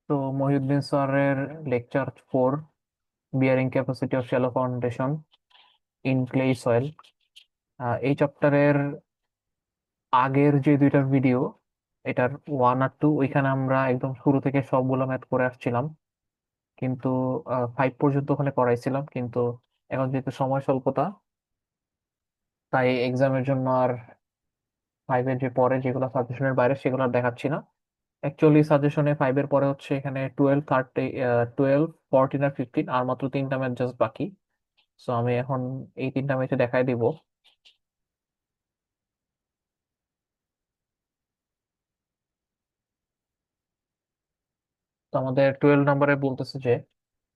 তো মহিউদ্দিন স্যারের lecture 4, bearing capacity of shallow foundation in clay soil. এই চ্যাপ্টারের আগের যে দুইটা ভিডিও, এটার 1 আর 2, ওইখানে আমরা একদম শুরু থেকে সবগুলো ম্যাথ করে আসছিলাম, কিন্তু 5 পর্যন্ত ওখানে করাইছিলাম। কিন্তু এখন যেহেতু সময় স্বল্পতা, তাই এক্সামের জন্য আর 5-এর যে পরে যেগুলো সাজেশনের বাইরে সেগুলো আর দেখাচ্ছি না। অ্যাকচুয়ালি সাজেশনে 5-এর পরে হচ্ছে এখানে 12, 13, 12, 14 আর 15, আর মাত্র 3টা ম্যাথ জাস্ট বাকি। সো আমি এখন এই 3টা ম্যাচে দেখাই দিব। তো আমাদের 12 নম্বরে বলতেছে যে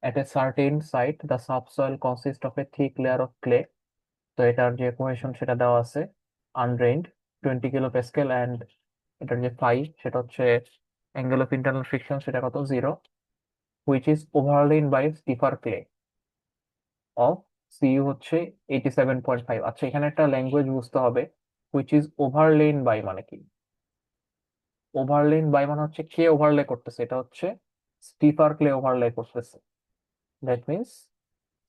at a certain site the subsoil consists of a thick layer of clay. তো এটার যে কোহেশন সেটা দেওয়া আছে, আনড্রেইনড 20 kPa, অ্যান্ড এটার যে ফাই সেটা হচ্ছে অ্যাঙ্গেল অফ ইন্টারনাল ফ্রিকশন, সেটা কত, 0, which is overlain by stiffer clay of CU হচ্ছে 87.5। আচ্ছা, এখানে একটা ল্যাঙ্গুয়েজ বুঝতে হবে। হুইচ ইজ ওভারলেইন বাই মানে কি? ওভারলেইন বাই মানে হচ্ছে কে ওভারলে করতেছে, এটা হচ্ছে স্টিফার ক্লে ওভারলে করতেছে। দ্যাট মিনস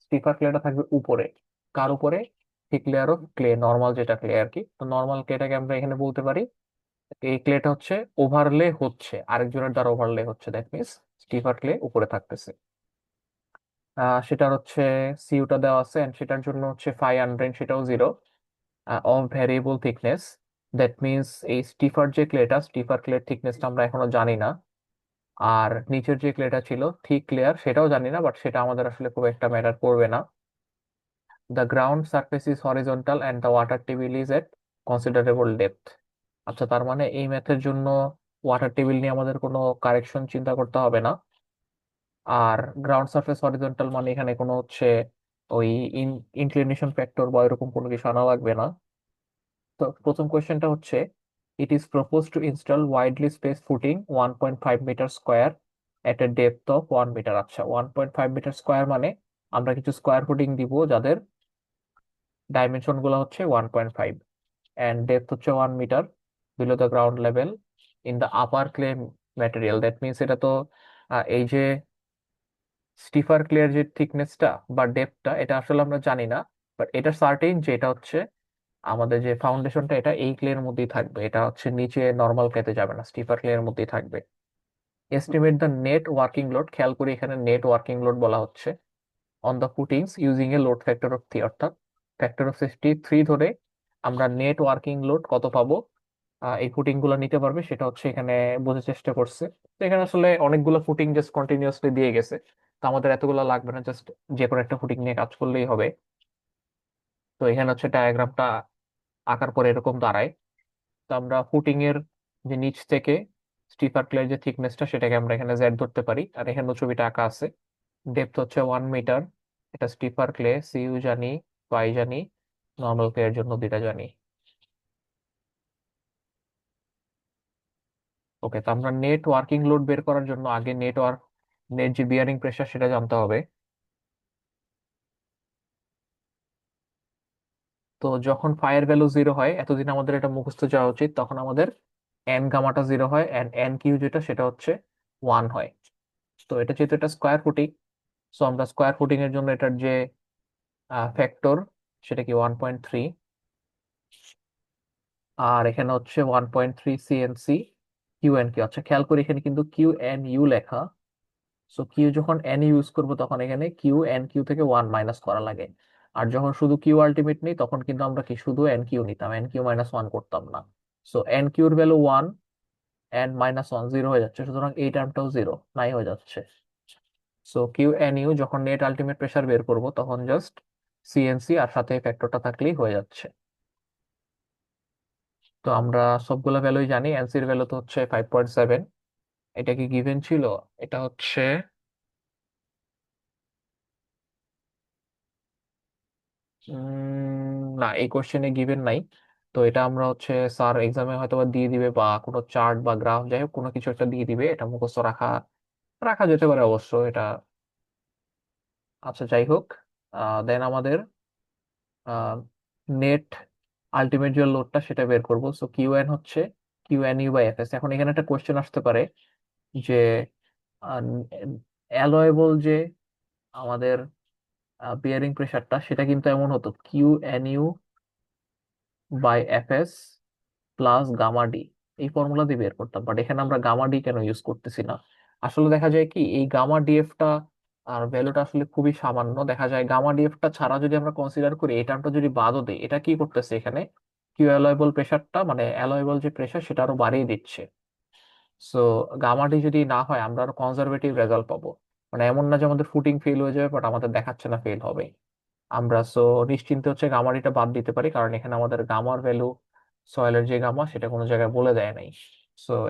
স্টিফার ক্লেটা থাকবে উপরে। কার উপরে? Thick layer of clay, normal যেটা ক্লে আর কি। তো নর্মাল ক্লেটাকে আমরা এখানে বলতে পারি এই ক্লেটা হচ্ছে ওভারলে হচ্ছে, আরেকজনের দ্বারা ওভারলে হচ্ছে। দ্যাট মিনস স্টিফার ক্লে উপরে থাকতেছে। সেটার হচ্ছে সিউটা দেওয়া আছে, and সেটার জন্য হচ্ছে ফাই আনড্রেন সেটাও 0, of variable thickness. That means এই স্টিফার ক্লের থিকনেসটা আমরা এখনো জানি না। আর নিচের যে ক্লেটা ছিল থিক লেয়ার, সেটাও জানি না, বাট সেটা আমাদের আসলে খুব একটা ম্যাটার করবে না। The ground surface is horizontal and the water table is at considerable depth. আচ্ছা, তার মানে এই ম্যাথের জন্য ওয়াটার টেবিল নিয়ে আমাদের কোনো কারেকশন চিন্তা করতে হবে না। আর গ্রাউন্ড সারফেস হরিজন্টাল মানে এখানে কোনো হচ্ছে ওই ইনক্লিনেশন ফ্যাক্টর বা এরকম কোনো কিছু আনা লাগবে না। তো প্রথম কোয়েশ্চেনটা হচ্ছে, it is propose to install widely space footing 1.5 metre square at a depth of 1 metre. আচ্ছা, 1.5 মিটার স্কোয়ার মানে আমরা কিছু স্কোয়ার ফুটিং দিব যাদের ডাইমেনশন গুলো হচ্ছে 1.5, অ্যান্ড ডেপথ হচ্ছে 1 metre below the ground level in the upper clay material. That means এটা তো এই যে স্টিফার ক্লের যে থিকনেসটা বা ডেপথটা, এটা আসলে আমরা জানি না, বাট এটা সার্টেইন যে এটা হচ্ছে আমাদের যে ফাউন্ডেশনটা এটা এই ক্লের মধ্যেই থাকবে, এটা হচ্ছে নিচে নর্মাল ক্লেতে যাবে না, স্টিফার ক্লের মধ্যেই থাকবে। Estimate the net working load, খেয়াল করে এখানে নেট ওয়ার্কিং লোড বলা হচ্ছে, on the footings using a load factor of 3, অর্থাৎ ফ্যাক্টর অফ সেফটি 3 ধরে আমরা নেট ওয়ার্কিং লোড কত পাবো এই ফুটিং গুলো নিতে পারবে, সেটা হচ্ছে এখানে বোঝার চেষ্টা করছে। তো এখানে আসলে অনেকগুলো ফুটিং জাস্ট কন্টিনিউয়াসলি দিয়ে গেছে, তো আমাদের এতগুলো লাগবে না, জাস্ট যে কোনো একটা ফুটিং নিয়ে কাজ করলেই হবে। তো এখানে হচ্ছে ডায়াগ্রামটা আঁকার পরে এরকম দাঁড়ায়। তো আমরা ফুটিং এর যে নিচ থেকে স্টিফার ক্লের যে থিকনেসটা সেটাকে আমরা এখানে জেড ধরতে পারি, আর এখানে ছবিটা আঁকা আছে। ডেপথ হচ্ছে 1 মিটার, এটা স্টিফার ক্লে, সিইউ জানি, পাই জানি, নর্মাল ক্লে এর জন্য 2টা জানি। ওকে, তো আমরা নেট ওয়ার্কিং লোড বের করার জন্য আগে নেট যে বিয়ারিং প্রেসার সেটা জানতে হবে। তো যখন ফায়ার ভ্যালু 0 হয়, এতদিন আমাদের এটা মুখস্থ যাওয়া উচিত, তখন আমাদের এন গামাটা 0 হয়, এন্ড এন কিউ যেটা সেটা হচ্ছে 1 হয়। তো এটা যেহেতু এটা স্কোয়ার ফুটিং, সো আমরা স্কোয়ার ফুটিং এর জন্য এটার যে ফ্যাক্টর সেটা কি 1.3, আর এখানে হচ্ছে 1.3 সিএনসি কিউ এন কিউ। আচ্ছা, খেয়াল করি এখানে কিন্তু কিউ এন ইউ লেখা। সো কিউ যখন এন ইউজ করবো তখন এখানে কিউ এন কিউ থেকে 1 মাইনাস করা লাগে। আর যখন শুধু কিউ আলটিমেট নেই তখন কিন্তু আমরা কি শুধু এন কিউ নিতাম, এন কিউ -1 করতাম না। সো এন কিউর ভ্যালু 1, এন -1 0 হয়ে যাচ্ছে, সুতরাং এই টার্মটাও 0 নাই হয়ে যাচ্ছে। সো কিউ এন ইউ যখন নেট আলটিমেট প্রেসার বের করব তখন জাস্ট সিএনসি আর সাথে ফ্যাক্টরটা থাকলেই হয়ে যাচ্ছে। তো আমরা সবগুলা ভ্যালুই জানি। এনসির ভ্যালু তো হচ্ছে 5.7, এটা কি গিভেন ছিল? এটা হচ্ছে না, এই কোশ্চেনে গিভেন নাই। তো এটা আমরা হচ্ছে স্যার এক্সামে হয়তো বা দিয়ে দিবে, বা কোনো চার্ট বা গ্রাফ যাই হোক কোনো কিছু একটা দিয়ে দিবে, এটা মুখস্থ রাখা রাখা যেতে পারে অবশ্য এটা। আচ্ছা, যাই হোক, দেন আমাদের নেট আলটিমেট যে লোডটা সেটা বের করবো। সো কিউ এন হচ্ছে Q N U by F S. এখন এখানে একটা কোশ্চেন আসতে পারে যে অ্যালয়েবল যে আমাদের বিয়ারিং প্রেসারটা, সেটা কিন্তু এমন হতো Q_NU/Fs প্লাস গামা ডি। এই ফর্মুলা দিয়ে বের করতাম, বাট এখানে আমরা গামা ডি কেন ইউজ করতেছি না? আসলে দেখা যায় কি, এই গামা ডিএফটা আর ভ্যালুটা আসলে খুবই সামান্য। দেখা যায় গামা ডিএফটা ছাড়া যদি আমরা কনসিডার করি, এই টার্মটা যদি বাদও দিই, এটা কি করতেছে এখানে, কিউ অ্যালয়েবল প্রেসারটা মানে অ্যালয়েবল যে প্রেসার সেটা আরো বাড়িয়ে দিচ্ছে। সো গামাটি যদি না হয় আমরা আরো কনজারভেটিভ রেজাল্ট পাবো। মানে এমন না যে আমাদের ফুটিং ফেল হয়ে যাবে, বাট আমাদের দেখাচ্ছে না ফেল হবে। আমরা নিশ্চিন্তে হচ্ছে গামাটিটা বাদ দিতে পারি, কারণ এখানে আমাদের গামার ভ্যালু, সয়েলের যে গামা সেটা কোনো জায়গায় বলে দেয় নাই।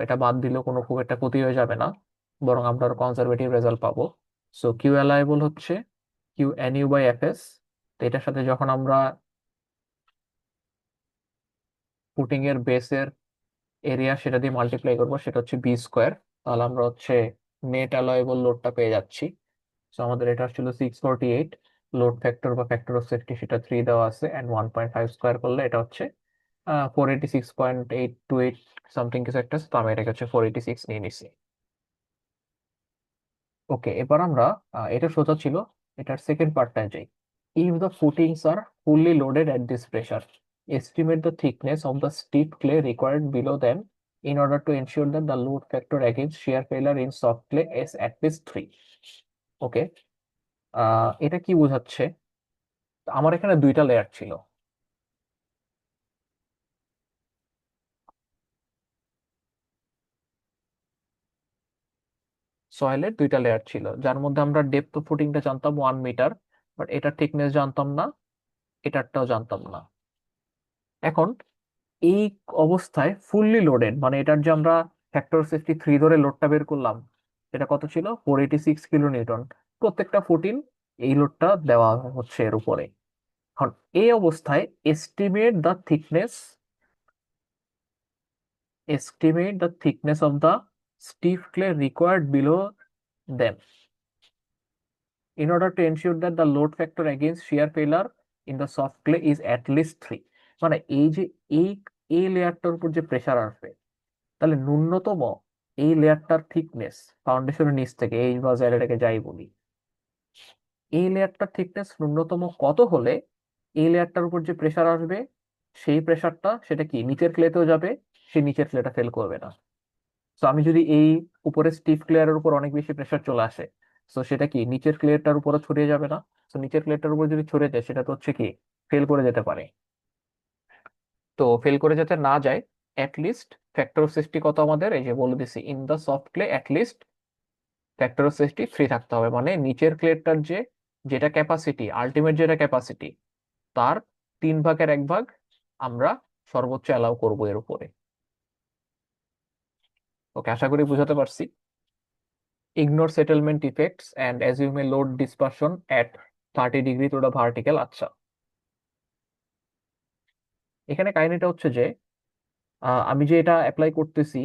এটা বাদ দিলেও কোনো খুব একটা ক্ষতি হয়ে যাবে না, বরং আমরা আরো কনজারভেটিভ রেজাল্ট পাবো। কিউ অ্যালাইবল হচ্ছে Q_NU/Fs। তো এটার সাথে যখন আমরা ফুটিং এর বেসের এরিয়া সেটা দিয়ে মাল্টিপ্লাই করবো, সেটা হচ্ছে B², তাহলে আমরা হচ্ছে নেট অ্যালয়েবল লোডটা পেয়ে যাচ্ছি। আমাদের এটা ছিল 648, লোড ফ্যাক্টর বা ফ্যাক্টর অফ সেফটি সেটা 3 দেওয়া আছে, অ্যান্ড 1.5 স্কোয়ার করলে এটা হচ্ছে 486.828 সামথিং কিছু একটা আছে। তো আমি এটাকে হচ্ছে 486 নিয়ে নিছি। ওকে, এবার আমরা এটা সোজা ছিল, এটার সেকেন্ড পার্টটায় যাই। If the footings are fully loaded at this pressure, estimate the thickness of the steep clay required below them in order to ensure that the load factor against shear failure in soft clay is at least 3. ওকে, এটা কি বোঝাচ্ছে? আমার এখানে দুইটা layer ছিল। সয়েলের দুইটা layer ছিল, যার মধ্যে আমরা ডেপথ অফ ফুটিংটা জানতাম 1 মিটার, বাট এটার থিকনেস জানতাম না, এটারটাও জানতাম না। এখন এই অবস্থায় ফুললি লোডেড, মানে এটার যে আমরা ফ্যাক্টর সেফটি 3 ধরে লোডটা বের করলাম, এটা কত ছিল? 486 কিলো নিউটন। প্রত্যেকটা 14 এই লোডটা দেওয়া হচ্ছে এর উপরে। এখন এই অবস্থায় estimate the thickness, of the stiff clay required below them in order to ensure that the load factor against shear failure in the soft clay is at least 3। মানে এই যে এই এই লেয়ারটার উপর যে প্রেসার আসবে, তাহলে ন্যূনতম এই লেয়ারটার থিকনেস, ফাউন্ডেশনের নিচ থেকে এই বা জেড এটাকে যাই বলি, এই লেয়ারটার থিকনেস ন্যূনতম কত হলে এই লেয়ারটার উপর যে প্রেসার আসবে, সেই প্রেসারটা সেটা কি নিচের ক্লেতেও যাবে, সেই নিচের ক্লেটা ফেল করবে না। তো আমি যদি এই উপরে স্টিফ ক্লেয়ারের উপর অনেক বেশি প্রেসার চলে আসে, সেটা কি নিচের ক্লেয়ারটার উপরে ছড়িয়ে যাবে না? নিচের ক্লেয়ারটার উপর যদি ছড়িয়ে যায়, সেটা তো হচ্ছে কি ফেল করে যেতে পারে। তো ফেল করে যেতে না যায়, লিস্ট ফ্যাক্টর অফ সেফটি কত আমাদের, এই যে বলে দিছি, in the soft clay least factor of safety 3 থাকতে হবে। মানে নিচের ক্লেয়ারটার যেটা ক্যাপাসিটি, আলটিমেট যেটা ক্যাপাসিটি, তার 3/1 আমরা সর্বোচ্চ অ্যালাউ করবো এর উপরে। ওকে, আশা করি বুঝাতে পারছি। Ignore settlement effects and assume a load dispersion at 30 degree through the vertical. আচ্ছা, এখানে কাহিনীটা হচ্ছে যে আমি যে এটা অ্যাপ্লাই করতেছি,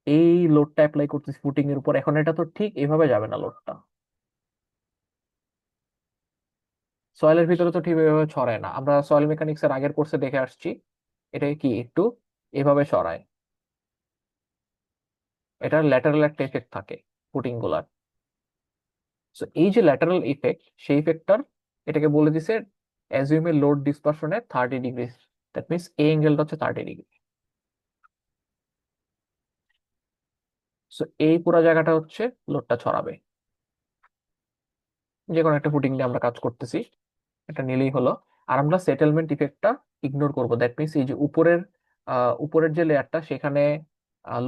এই লোডটা অ্যাপ্লাই করতেছি ফুটিং এর উপর, এখন এটা তো ঠিক এভাবে যাবে না লোডটা, সয়েলের ভিতরে তো ঠিক এভাবে ছড়ায় না। আমরা সয়েল মেকানিক্স এর আগের কোর্সে দেখে আসছি, এটা কি একটু এভাবে সরায়, এটার ল্যাটারাল একটা এফেক্ট থাকে ফুটিং গুলার। এই যে ল্যাটারাল ইফেক্ট, সেই ইফেক্টটার এটাকে বলে দিছে অ্যাজিউম এ লোড ডিসপারশনে 30 ডিগ্রি, দ্যাট মিনস এই অ্যাঙ্গেলটা হচ্ছে 30 ডিগ্রি। এই পুরো জায়গাটা হচ্ছে লোডটা ছড়াবে। যে কোনো একটা ফুটিং নিয়ে আমরা কাজ করতেছি, এটা নিলেই হলো। আর আমরা সেটেলমেন্ট ইফেক্টটা ইগনোর করবো, দ্যাট মিনস এই যে উপরের যে লেয়ারটা, সেখানে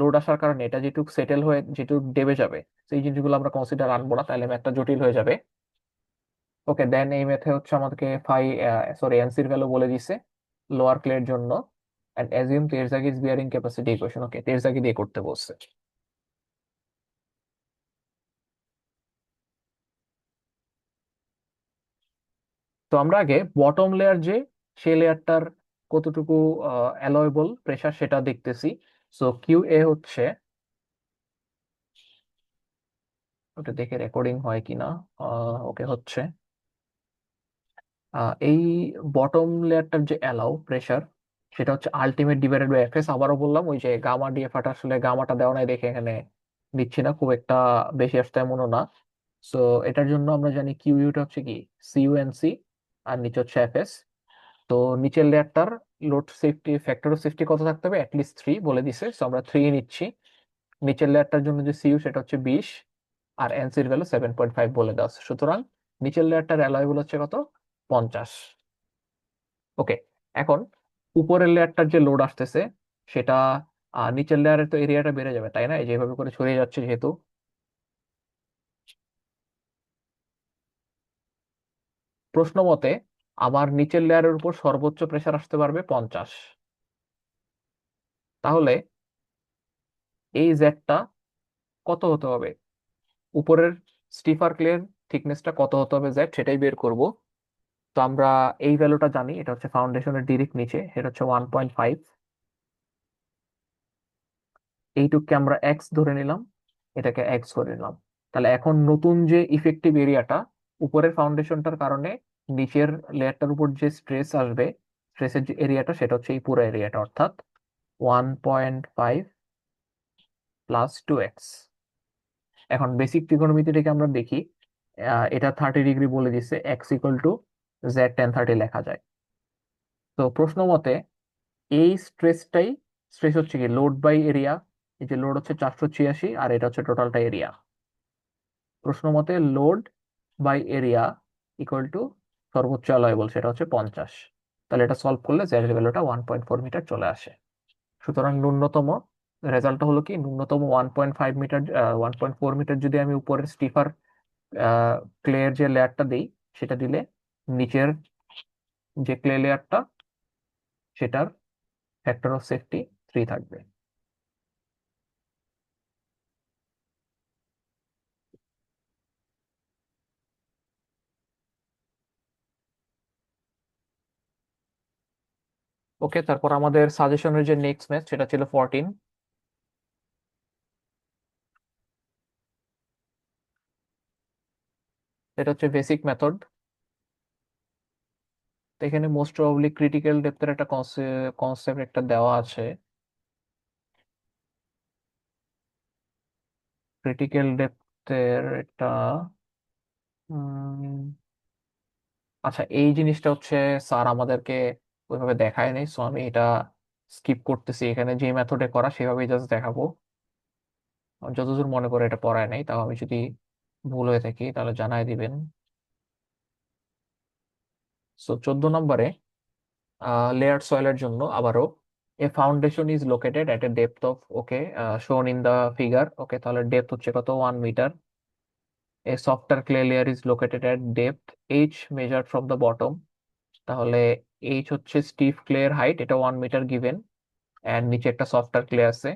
লোড আসার কারণে এটা যেটুকু সেটেল হয়ে যেটুকু ডেবে যাবে, সেই জিনিসগুলো আমরা কনসিডার আনবো না, তাহলে ম্যাথটা জটিল হয়ে যাবে। ওকে, দেন এই ম্যাথে হচ্ছে আমাদেরকে এনসির ভ্যালু বলে দিছে লোয়ার ক্লের জন্য, and assume Terzaghi's bearing capacity equation. Okay, Terzaghi দিয়ে করতে বলছে। তো আমরা আগে বটম লেয়ার যে, সেই লেয়ারটার কতটুকু অ্যালয়েবল প্রেসার সেটা দেখতেছি। কিউ এ হচ্ছে, ওটা দেখে রেকর্ডিং হয় কিনা। ওকে, হচ্ছে এই বটম লেয়ারটার যে অ্যালাউ প্রেসার, সেটা হচ্ছে আলটিমেট ডিভাইডেড বাই এফএস। আবারও বললাম, ওই যে গামা ডিএফ আসলে গামাটা দেওয়া নাই দেখে এখানে দিচ্ছি না, খুব একটা বেশি আসতে এমনও না। সো এটার জন্য আমরা জানি কিউ ইউটা হচ্ছে কি সিইউএনসি, আর নিচে হচ্ছে এফএস। তো নিচের লেয়ারটার load safety, factor of safety কত থাকতে হবে, অ্যাটলিস্ট 3 বলে দিছে, সো আমরা 3 নিচ্ছি। নিচের লেয়ারটার জন্য যে সিইউ সেটা হচ্ছে 20, আর এনসির ভ্যালু 7.5 বলে দেওয়া আছে। সুতরাং নিচের লেয়ারটার অ্যালয় হচ্ছে কত, 50। ওকে, এখন উপরের লেয়ারটার যে লোড আসতেছে সেটা, নিচের লেয়ারের তো এরিয়াটা বেড়ে যাবে তাই না, এই যেভাবে করে ছড়িয়ে যাচ্ছে যেহেতু। প্রশ্ন মতে আমার নিচের লেয়ারের উপর সর্বোচ্চ প্রেসার আসতে পারবে 50। তাহলে এই জেডটা কত হতে হবে, উপরের স্টিফার ক্লের থিকনেসটা কত হতে হবে জেড, সেটাই বের করব। তো আমরা এই ভ্যালুটা জানি, এটা হচ্ছে ফাউন্ডেশনের ডিরেক্ট নিচে, এটা হচ্ছে 1.5। এইটুকু আমরা এক্স ধরে নিলাম, এটাকে এক্স ধরে নিলাম। তাহলে এখন নতুন যে ইফেক্টিভ এরিয়াটা, উপরের ফাউন্ডেশনটার কারণে নিচের লেয়ারটার উপর যে স্ট্রেস আসবে, স্ট্রেসের যে এরিয়াটা সেটা হচ্ছে এই পুরো এরিয়াটা, অর্থাৎ 1.5 প্লাস 2x। এখন বেসিক ত্রিকোণমিতি থেকে আমরা দেখি, এটা 30 ডিগ্রি বলে দিচ্ছে, x equal to Z tan 30 লেখা যায়। তো প্রশ্ন মতে এই স্ট্রেসটাই, স্ট্রেস হচ্ছে কি লোড বাই এরিয়া, এই যে লোড হচ্ছে 486 আর এটা হচ্ছে টোটালটা এরিয়া। প্রশ্ন মতে load by area equal to সর্বোচ্চ আলয় বল সেটা হচ্ছে 50। তাহলে এটা সলভ করলে জেড এর ভ্যালুটা 1.4 মিটার চলে আসে। সুতরাং ন্যূনতম রেজাল্টটা হলো কি, ন্যূনতম 1.5 মিটার, 1.4 মিটার যদি আমি উপরের স্টিফার ক্লের যে লেয়ারটা দিই, সেটা দিলে নিচের যে ক্লে লেয়ারটা সেটার ফ্যাক্টর অফ সেফটি 3 থাকবে। ওকে, তারপর আমাদের সাজেশনের যে নেক্সট ম্যাচ সেটা ছিল 14। এটা হচ্ছে বেসিক মেথড। তো এখানে মোস্ট প্রবাবলি ক্রিটিক্যাল ডেপথের একটা কনসেপ্ট একটা দেওয়া আছে। ক্রিটিক্যাল ডেপথের এটা, আচ্ছা এই জিনিসটা হচ্ছে স্যার আমাদেরকে ওইভাবে দেখায় নাই, সো আমি এটা স্কিপ করতেছি, এখানে যে মেথডে করা সেভাবেই জাস্ট দেখাবো। আমার যতদূর মনে করে এটা পড়ায় নাই, তাও আমি যদি ভুল হয়ে থাকি তাহলে জানাই দিবেন। সো 14 নম্বরে লেয়ার সয়েলের জন্য আবারও, a foundation is located at a depth of, okay, শোন ইন দা ফিগার, ওকে, তাহলে ডেপথ হচ্ছে কত, 1 মিটার। A softer clay layer is located at depth H measured from the bottom, তাহলে এইচ হচ্ছে স্টিফ ক্লের হাইট, এটা 1 মিটার গিভেন, এন্ড নিচে একটা সফটার ক্লে আছে।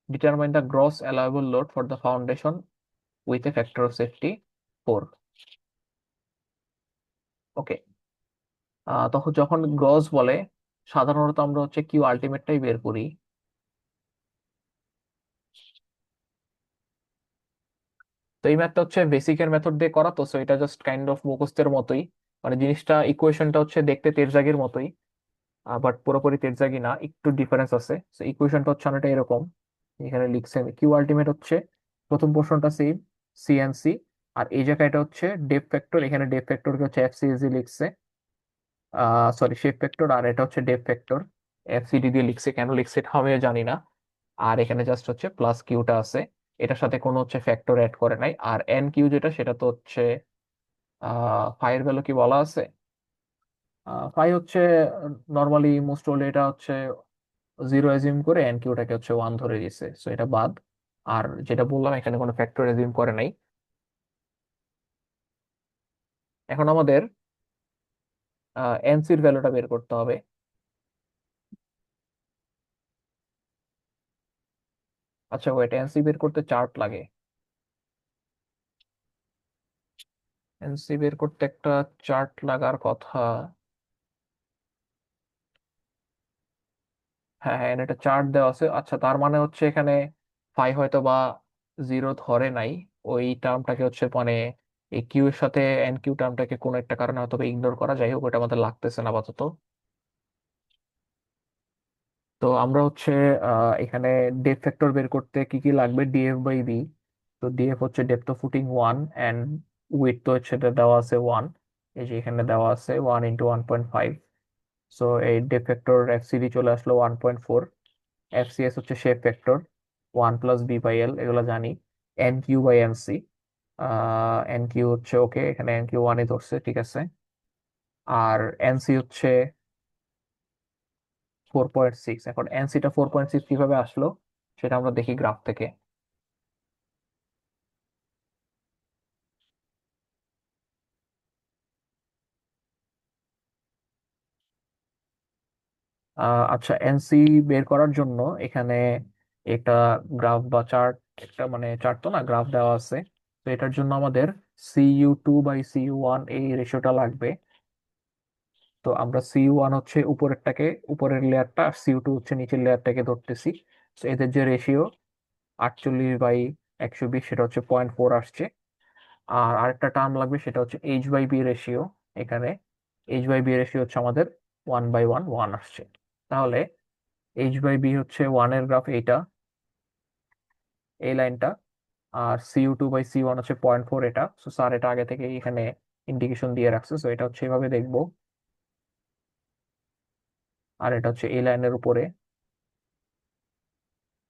Determine the gross allowable load for the foundation with a factor of safety 4। Okay, তখন যখন gross বলে সাধারণত আমরা হচ্ছে কিউ আলটিমেটটাই বের করি। তো এই ম্যাথটা হচ্ছে বেসিকের মেথড দিয়ে করা, তো সো এটা জাস্ট কাইন্ড অফ মুখস্থের মতোই, মানে জিনিসটা ইকুয়েশনটা হচ্ছে দেখতে তেরজাগির মতোই, বাট পুরোপুরি তেরজাগি না, একটু ডিফারেন্স আছে। তো ইকুয়েশনটা হচ্ছে অনেকটা এরকম, এখানে লিখছে কিউ আলটিমেট হচ্ছে প্রথম পোর্শনটা সেম, সিএনসি, আর এই জায়গায় এটা হচ্ছে ডেপ ফ্যাক্টর, এখানে ডেপ ফ্যাক্টরকে হচ্ছে এফসিএসি লিখছে, সরি শেপ ফ্যাক্টর, আর এটা হচ্ছে ডেপ ফ্যাক্টর, এফসিডি দিয়ে লিখছে, কেন লিখছে এটা আমিও জানি না। আর এখানে জাস্ট হচ্ছে প্লাস কিউটা আছে, এটার সাথে কোনো হচ্ছে ফ্যাক্টর অ্যাড করে নাই। আর এন কিউ যেটা সেটা তো হচ্ছে ফাইয়ের ভ্যালু কি বলা আছে, ফাই হচ্ছে নর্মালি মোস্ট হলে এটা হচ্ছে 0 অ্যাজিউম করে এন কিউটাকে হচ্ছে 1 ধরে দিয়েছে, সো এটা বাদ। আর যেটা বললাম এখানে কোনো ফ্যাক্টর অ্যাজিউম করে নাই। এখন আমাদের এনসির ভ্যালুটা বের করতে হবে। আচ্ছা ওয়েট, এনসি বের করতে চার্ট লাগে, এনসি বের করতে একটা চার্ট লাগার কথা। হ্যাঁ হ্যাঁ, এটা চার্ট দেওয়া আছে, আচ্ছা তার মানে হচ্ছে এখানে ফাই হয়তো বা 0 ধরে নাই, ওই টার্মটাকে হচ্ছে মানে এই কিউ এর সাথে এন কিউ টার্মটাকে কোনো একটা কারণে হয়তো ইগনোর করা, যাই হোক ওটা আমাদের লাগতেছে না আপাতত। তো আমরা হচ্ছে এখানে ডেপথ ফ্যাক্টর বের করতে কি কি লাগবে, ডিএফ বাই বি। তো ডিএফ হচ্ছে depth of footing 1, and width তো হচ্ছে এটা দেওয়া আছে 1। এই যে এখানে দেওয়া আছে 1 × 1.5। সো এই ডেপথ ফ্যাক্টর এফসিডি চলে আসলো 1.4। এফসিএস হচ্ছে শেপ ফ্যাক্টর 1 + b/l, এগুলো জানি। N Q by N C, N Q হচ্ছে ওকে, এখানে এন কিউ 1-ই ধরছে, ঠিক আছে। আর এনসি হচ্ছে 4.6। এখন এনসিটা 4.6 কিভাবে আসলো সেটা আমরা দেখি গ্রাফ থেকে। আচ্ছা, এনসি বের করার জন্য এখানে একটা গ্রাফ বা চার্ট, একটা মানে চার্ট তো না, গ্রাফ দেওয়া আছে। তো এটার জন্য আমাদের Cu2/Cu1 এই রেশিওটা লাগবে। তো আমরা Cu1 হচ্ছে উপরেরটাকে, উপরের লেয়ারটা, আর Cu2 হচ্ছে নিচের লেয়ারটাকে ধরতেছি। তো এদের যে রেশিও 48/120, সেটা হচ্ছে 0.4 আসছে। আর আরেকটা টার্ম লাগবে, সেটা হচ্ছে H/B রেশিও। এখানে H/B রেশিও হচ্ছে আমাদের 1/1 আসছে। তাহলে H/B হচ্ছে 1-এর গ্রাফ এইটা, এই লাইনটা। আর Cu2/C1 হচ্ছে 0.4 এটা। সো স্যার এটা আগে থেকে এখানে ইন্ডিকেশন দিয়ে রাখছে, সো এটা হচ্ছে এভাবে দেখবো। আর এটা হচ্ছে এই লাইনের উপরে।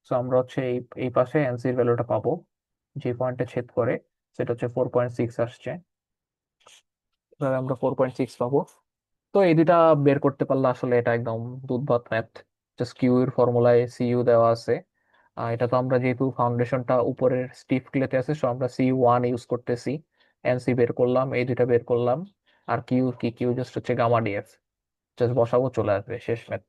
সো আমরা হচ্ছে এই এই পাশে এনসির ভ্যালুটা পাবো, যে পয়েন্টে ছেদ করে, সেটা হচ্ছে 4.6 আসছে। এভাবে আমরা 4.6 পাবো। তো এই দুইটা বের করতে পারলে আসলে এটা একদম দুধভাত ম্যাথ। জাস্ট কিউ এর ফর্মুলায় সিইউ দেওয়া আছে। এটা তো আমরা যেহেতু ফাউন্ডেশনটা উপরের স্টিফ ক্লেতে আছে, সো আমরা C1 ইউজ করতেছি। এনসি বের করলাম, এই দুইটা বের করলাম। আর কিউ কি, কিউ জাস্ট হচ্ছে গামা ডিএফ। জাস্ট বসাবো, চলে আসবে, শেষ ম্যাথ।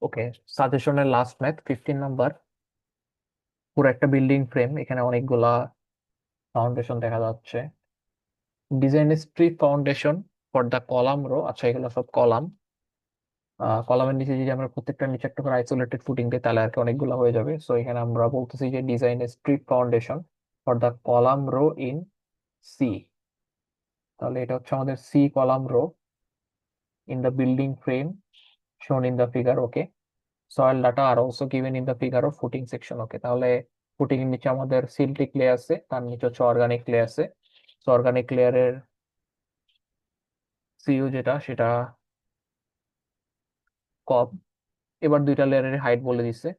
ওকে, সাজেশনের লাস্ট ম্যাথ 15 নাম্বার। পুরো একটা বিল্ডিং ফ্রেম, এখানে অনেকগুলা ফাউন্ডেশন দেখা যাচ্ছে। Design strip foundation for the column rho. আচ্ছা, এগুলো সব কলাম। কলামের নিচে যদি আমরা প্রত্যেকটা নিচে একটা করে আইসোলেটেড ফুটিং দিই, তাহলে আর কি অনেকগুলো হয়ে যাবে। সো এখানে আমরা বলতেছি যে design strip foundation for the column row in C. তাহলে এটা হচ্ছে আমাদের C column row in the building frame shown in the figure. Okay, soil data are also given in the figure of footing section. Okay, তাহলে footing এর নিচে আমাদের সিল্টিক লে আছে, তার নিচে হচ্ছে অর্গানিক লে আছে। তো অর্গানিক লেয়ারের সিইউ যেটা, সেটা কম। এবার দুইটা লেয়ারের হাইট বলে দিচ্ছে,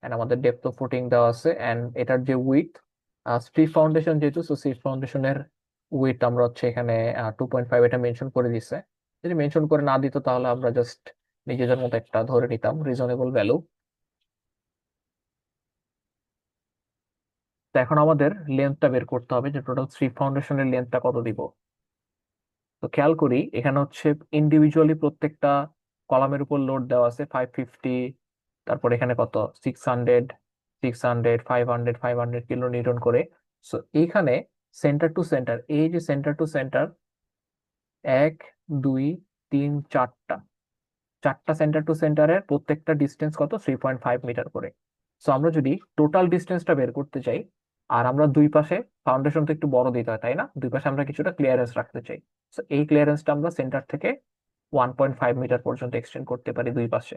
এন্ড আমাদের ডেপথ অফ ফুটিং দেওয়া আছে, এন্ড এটার যে উইথ, স্ট্রিপ ফাউন্ডেশন যেহেতু, সো স্ট্রিপ ফাউন্ডেশনের উইথ আমরা হচ্ছে এখানে 2.5 এটা মেনশন করে দিছে। যদি মেনশন করে না দিত, তাহলে আমরা জাস্ট নিজেদের মতো একটা ধরে নিতাম রিজনেবল ভ্যালু। তো এখন আমাদের লেন্থটা বের করতে হবে, যে টোটাল স্ট্রিপ ফাউন্ডেশনের লেন্থটা কত দিব। তো খেয়াল করি, এখানে হচ্ছে ইন্ডিভিজুয়ালি প্রত্যেকটা কলামের উপর লোড দেওয়া আছে 550, তারপর এখানে কত 600, 600, 500, 500 কিলো নিউটন করে। সো এইখানে সেন্টার টু সেন্টার, এই যে সেন্টার টু সেন্টার, 1, 2, 3, 4টা, চারটা সেন্টার টু সেন্টারের প্রত্যেকটা ডিস্টেন্স কত, 3.5 মিটার করে। সো আমরা যদি টোটাল ডিস্টেন্সটা বের করতে চাই, আর আমরা দুই পাশে, ফাউন্ডেশন তো একটু বড় দিতে হয় তাই না, দুই পাশে আমরা কিছুটা ক্লিয়ারেন্স রাখতে চাই। সো এই ক্লিয়ারেন্সটা আমরা সেন্টার থেকে 1.5 মিটার পর্যন্ত এক্সটেন্ড করতে পারি দুই পাশে।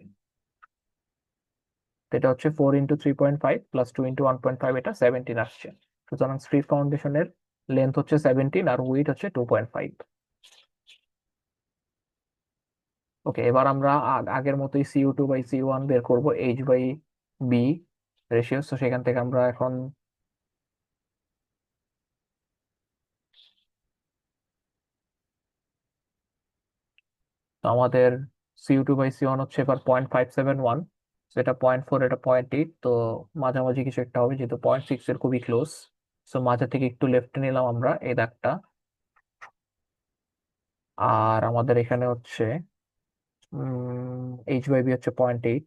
তো এটা হচ্ছে 4 × 3.5 + 2 × 1.5, এটা 17 আসছে। সুতরাং স্ট্রিপ ফাউন্ডেশনের লেন্থ হচ্ছে 17, আর উইড হচ্ছে 2.5। ওকে, এবার আমরা আগের মতোই Cu2/C1 বের করব, H/B রেশিও। তো সেখান থেকে আমরা এখন তো আমাদের Cu2/C1 হচ্ছে এবার 0.571। এটা 0.4, এটা 0.8, তো মাঝামাঝি কিছু একটা হবে, যেহেতু 0.6 এর খুবই ক্লোজ। সো মাঝা থেকে একটু লেফটে নিলাম আমরা এই দাগটা। আর আমাদের এখানে হচ্ছে H/B হচ্ছে 0.8।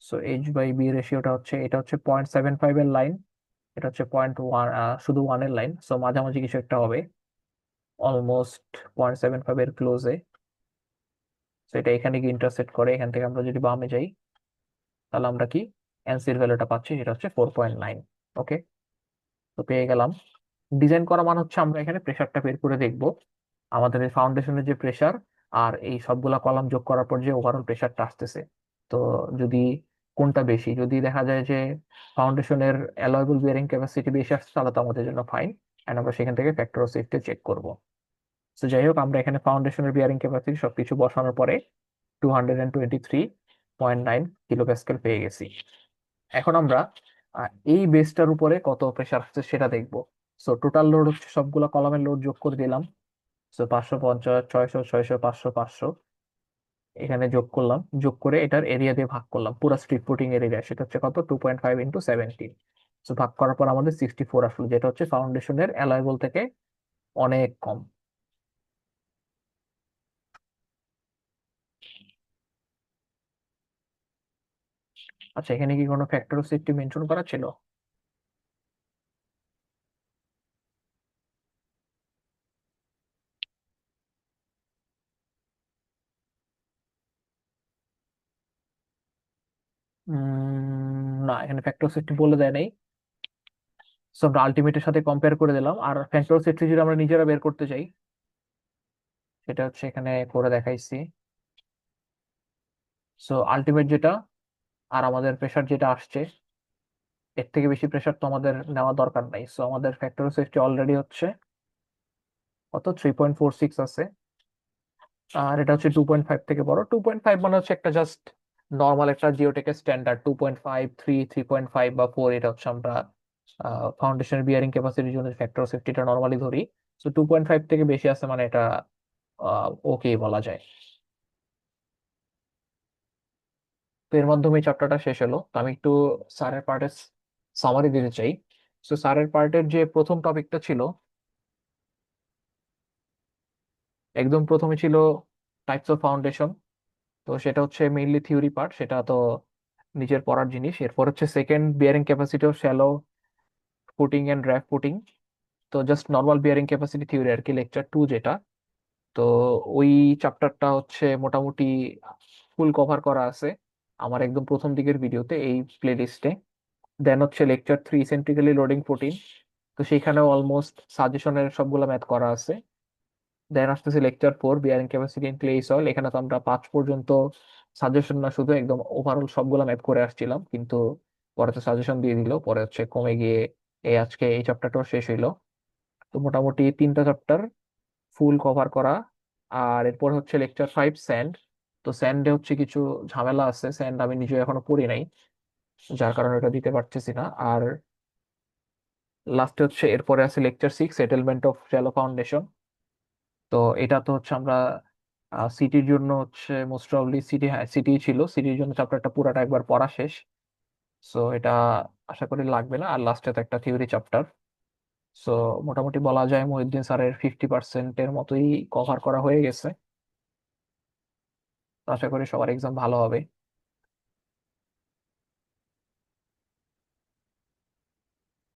সো H/B রেশিওটা হচ্ছে, এটা হচ্ছে 0.75 এর লাইন, এটা হচ্ছে 0.1, শুধু 1 এর লাইন। সো মাঝামাঝি কিছু একটা হবে, অলমোস্ট 0.75 এর ক্লোজে। তো এটা এখানে গিয়ে ইন্টারসেক্ট করে, এখান থেকে আমরা যদি বামে যাই তাহলে আমরা কি এনসির ভ্যালুটা পাচ্ছি, সেটা হচ্ছে 4.9। ওকে, তো পেয়ে গেলাম। ডিজাইন করা মানে হচ্ছে আমরা এখানে প্রেসারটা বের করে দেখব, আমাদের এই ফাউন্ডেশনের যে প্রেসার আর এই সবগুলা কলাম যোগ করার পর যে ওভারঅল প্রেসারটা আসতেছে। তো যদি কোনটা বেশি, যদি দেখা যায় যে ফাউন্ডেশনের অ্যালয়েবল বিয়ারিং ক্যাপাসিটি বেশি আসছে তাহলে তো আমাদের জন্য ফাইন, এন্ড আমরা সেখান থেকে ফ্যাক্টর অফ সেফটি চেক করব। তো যাই হোক, আমরা এখানে ফাউন্ডেশনের বিয়ারিং ক্যাপাসিটি সবকিছু বসানোর পরে 223.9 কিলো প্যাসকেল পেয়ে গেছি। এখন আমরা এই বেসটার উপরে কত প্রেসার আসছে সেটা দেখবো। সো টোটাল লোড হচ্ছে সবগুলা কলামের লোড যোগ করে দিলাম। সো 550, 600, 600, 500, 500 এখানে যোগ করলাম, যোগ করে এটার এরিয়া দিয়ে ভাগ করলাম, পুরো স্ট্রিপ ফুটিং এর এরিয়া, সেটা হচ্ছে কত, 2.5 ইন্টু 17। সো ভাগ করার পর আমাদের 64 আসলো, যেটা হচ্ছে ফাউন্ডেশনের অ্যালয়েবল থেকে অনেক কম। আচ্ছা, এখানে কি কোনো ফ্যাক্টর অফ সেফটি মেনশন করা ছিল? না, এখানে ফ্যাক্টর অফ সেফটি বলে দেয় নাই। সো আমরা আলটিমেটের সাথে কম্পেয়ার করে দিলাম। আর ফ্যাক্টর অফ সেফটি যদি আমরা নিজেরা বের করতে চাই, সেটা হচ্ছে এখানে করে দেখাইছি। সো আলটিমেট যেটা আর আমাদের প্রেসার যেটা আসছে, এর থেকে বেশি প্রেসার তো আমাদের নেওয়া দরকার নাই। সো আমাদের ফ্যাক্টর অফ সেফটি অলরেডি হচ্ছে কত, 3.46 আছে। আর এটা হচ্ছে 2.5 থেকে বড়। 2.5 মানে হচ্ছে একটা জাস্ট নর্মাল একটা জিওটেকের স্ট্যান্ডার্ড। 2.5, 3, 3.5 বা 4, এটা হচ্ছে আমরা ফাউন্ডেশনের বিয়ারিং ক্যাপাসিটির জন্য ফ্যাক্টর অফ সেফটিটা নর্মালি ধরি। তো 2.5 থেকে বেশি আছে মানে এটা ওকে বলা যায়। তো এর মাধ্যমে চ্যাপ্টারটা শেষ হলো। তো আমি একটু স্যারের পার্টের সামারি দিতে চাই। তো স্যারের পার্টের যে প্রথম টপিকটা ছিল, একদম প্রথমে ছিল টাইপস অফ ফাউন্ডেশন। তো সেটা হচ্ছে মেইনলি থিওরি পার্ট, সেটা তো নিজের পড়ার জিনিস। এরপর হচ্ছে second, bearing capacity of shallow footing and drive footing. তো just normal bearing capacity theory আর কি, লেকচার 2 যেটা। তো ওই চ্যাপ্টারটা হচ্ছে মোটামুটি ফুল কভার করা আছে আমার একদম প্রথম দিকের ভিডিওতে, এই প্লে লিস্টে। দেন হচ্ছে লেকচার 3, সেন্ট্রিক্যালি লোডিং 14। তো সেইখানেও অলমোস্ট সাজেশনের সবগুলো ম্যাথ করা আছে। দেন আসতেছে lecture 4, bearing capacity in clay soil. এখানে তো আমরা 5 পর্যন্ত সাজেশন না, শুধু একদম ওভারঅল সবগুলো ম্যাথ করে আসছিলাম, কিন্তু পরে তো সাজেশন দিয়ে দিল, পরে হচ্ছে কমে গিয়ে এই আজকে এই চ্যাপ্টারটাও শেষ হইলো। তো মোটামুটি 3টা চ্যাপ্টার ফুল কভার করা। আর এরপর হচ্ছে লেকচার 5, স্যান্ড। তো স্যান্ডে হচ্ছে কিছু ঝামেলা আছে, স্যান্ড আমি নিজে এখনো পড়ি নাই, যার কারণে এটা দিতে পারতেছি না। আর লাস্টে হচ্ছে এরপরে আছে lecture 6, settlement of shallow foundation. তো এটা তো হচ্ছে আমরা সিটির জন্য হচ্ছে মোস্ট প্রবাবলি সিটি, হ্যাঁ সিটি ছিল, সিটির জন্য চ্যাপ্টারটা পুরাটা একবার পড়া শেষ। সো এটা আশা করি লাগবে না। আর লাস্টে তো একটা থিওরি চ্যাপ্টার। সো মোটামুটি বলা যায় মহিউদ্দিন স্যারের 50%-এর মতোই কভার করা হয়ে গেছে। তো আশা করি সবার এক্সাম ভালো হবে।